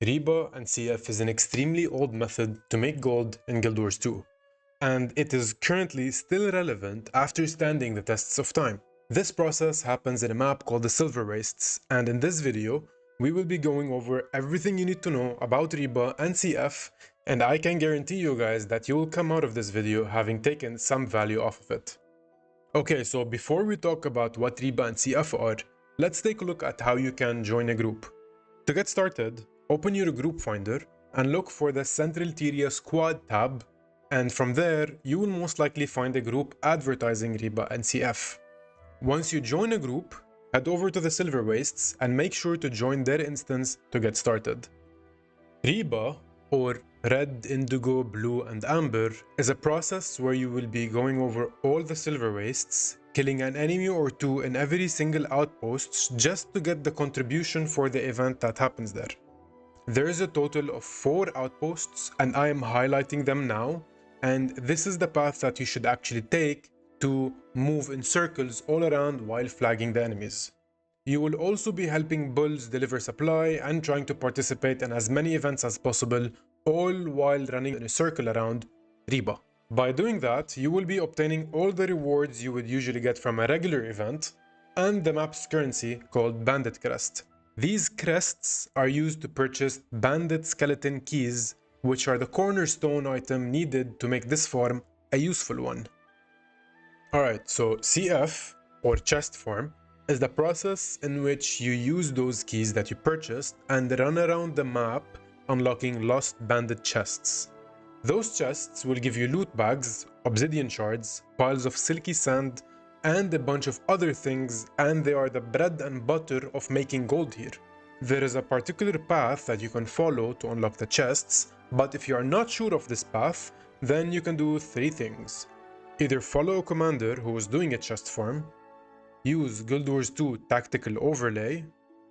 RIBA and CF is an extremely old method to make gold in Guild Wars 2, and it is currently still relevant after standing the tests of time. This process happens in a map called the Silverwastes, and in this video, we will be going over everything you need to know about RIBA and CF, and I can guarantee you guys that you will come out of this video having taken some value off of it. Okay, so before we talk about what RIBA and CF are, let's take a look at how you can join a group. To get started, open your group finder and look for the Central Tiria Squad tab, and from there, you will most likely find a group advertising RIBA and CF. Once you join a group, head over to the Silverwastes and make sure to join their instance to get started. RIBA, or Red, Indigo, Blue, and Amber, is a process where you will be going over all the Silverwastes, killing an enemy or two in every single outpost just to get the contribution for the event that happens there. There is a total of 4 outposts and I am highlighting them now, and this is the path that you should actually take to move in circles all around while flagging the enemies. You will also be helping bulls deliver supply and trying to participate in as many events as possible, all while running in a circle around RIBA. By doing that, you will be obtaining all the rewards you would usually get from a regular event and the map's currency called Bandit Crest. These crests are used to purchase Bandit Skeleton Keys, which are the cornerstone item needed to make this farm a useful one. Alright, so CF, or chest farm, is the process in which you use those keys that you purchased and run around the map unlocking lost bandit chests. Those chests will give you loot bags, obsidian shards, piles of silky sand, and a bunch of other things, and they are the bread and butter of making gold here. There is a particular path that you can follow to unlock the chests, but if you are not sure of this path, then you can do 3 things. Either follow a commander who is doing a chest farm, use Guild Wars 2 Tactical Overlay,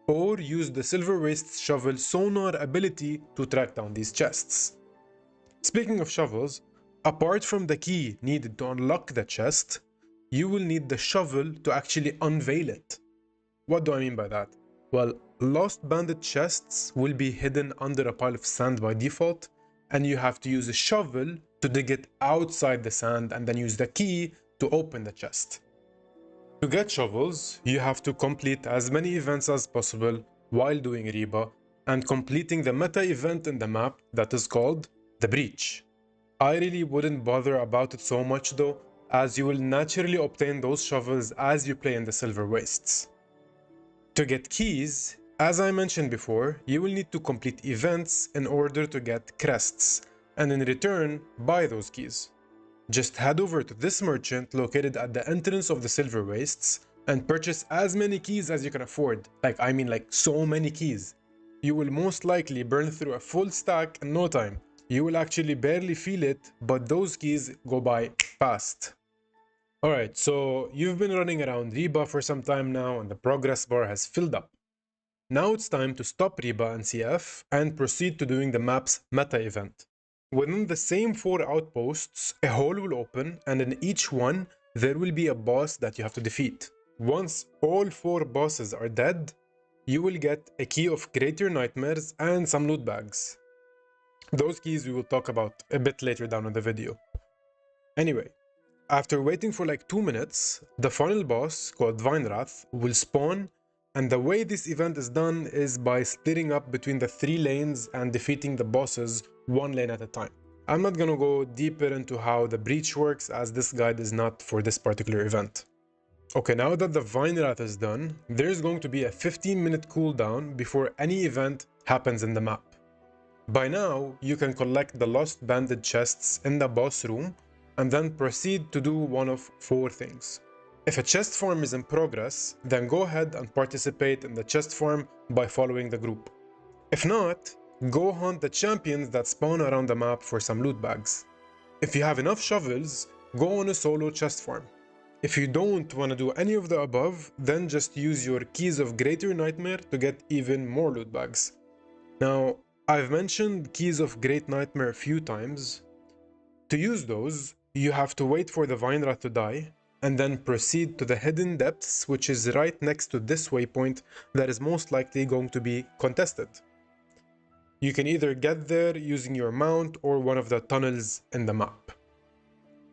or use the Silverwastes Shovel Sonar ability to track down these chests. Speaking of shovels, apart from the key needed to unlock the chest, you will need the shovel to actually unveil it. What do I mean by that? Well, lost bandit chests will be hidden under a pile of sand by default, and you have to use a shovel to dig it outside the sand and then use the key to open the chest. To get shovels, you have to complete as many events as possible while doing RIBA and completing the meta event in the map that is called the Breach. I really wouldn't bother about it so much though, as you will naturally obtain those shovels as you play in the Silverwastes. To get keys, as I mentioned before, you will need to complete events in order to get crests, and in return, buy those keys. Just head over to this merchant located at the entrance of the Silverwastes and purchase as many keys as you can afford. Like so many keys. You will most likely burn through a full stack in no time. You will actually barely feel it, but those keys go by fast. Alright, so you've been running around RIBA for some time now and the progress bar has filled up. Now it's time to stop RIBA and CF and proceed to doing the map's meta event. Within the same 4 outposts, a hole will open and in each one, there will be a boss that you have to defeat. Once all 4 bosses are dead, you will get a key of Greater Nightmares and some loot bags. Those keys we will talk about a bit later down in the video. Anyway, after waiting for like 2 minutes, the final boss, called Vinewrath, will spawn, and the way this event is done is by splitting up between the 3 lanes and defeating the bosses 1 lane at a time. I'm not gonna go deeper into how the breach works as this guide is not for this particular event. Okay, now that the Vinewrath is done, there's going to be a 15-minute cooldown before any event happens in the map. By now, you can collect the lost bandit chests in the boss room and then proceed to do one of 4 things. If a chest farm is in progress, then go ahead and participate in the chest farm by following the group. If not, go hunt the champions that spawn around the map for some loot bags. If you have enough shovels, go on a solo chest farm. If you don't want to do any of the above, then just use your keys of Greater Nightmare to get even more loot bags. Now, I've mentioned keys of Great Nightmare a few times. To use those, you have to wait for the Vinewrath to die, and then proceed to the Hidden Depths, which is right next to this waypoint that is most likely going to be contested. You can either get there using your mount or one of the tunnels in the map.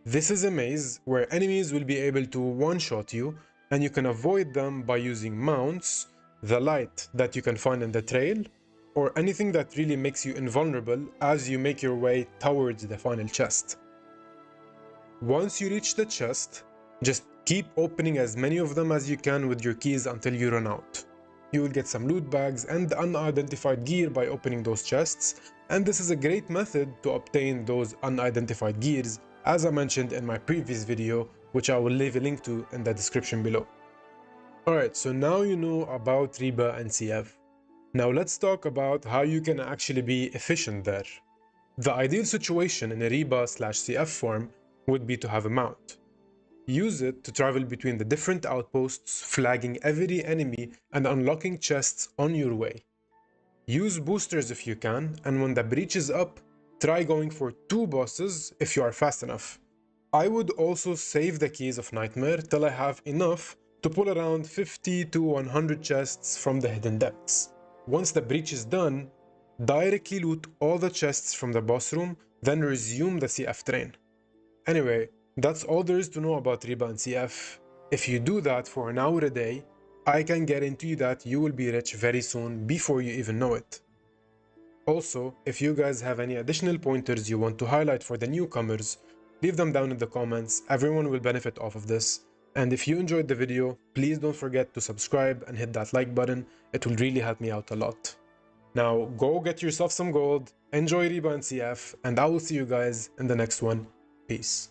This is a maze where enemies will be able to one-shot you, and you can avoid them by using mounts, the light that you can find in the trail, or anything that really makes you invulnerable as you make your way towards the final chest. Once you reach the chest, just keep opening as many of them as you can with your keys until you run out. You will get some loot bags and unidentified gear by opening those chests, and this is a great method to obtain those unidentified gears, as I mentioned in my previous video, which I will leave a link to in the description below. Alright, so now you know about RIBA and CF. Now let's talk about how you can actually be efficient there. The ideal situation in a RIBA/CF farm would be to have a mount. Use it to travel between the different outposts, flagging every enemy and unlocking chests on your way. Use boosters if you can, and when the breach is up, try going for 2 bosses if you are fast enough. I would also save the keys of Nightmare till I have enough to pull around 50 to 100 chests from the hidden depths. Once the breach is done, directly loot all the chests from the boss room, then resume the CF train. Anyway, that's all there is to know about RIBA and CF. If you do that for an hour a day, I can guarantee you that you will be rich very soon before you even know it. Also, if you guys have any additional pointers you want to highlight for the newcomers, leave them down in the comments. Everyone will benefit off of this. And if you enjoyed the video, please don't forget to subscribe and hit that like button. It will really help me out a lot. Now go get yourself some gold, enjoy RIBA and CF, and I will see you guys in the next one. Peace.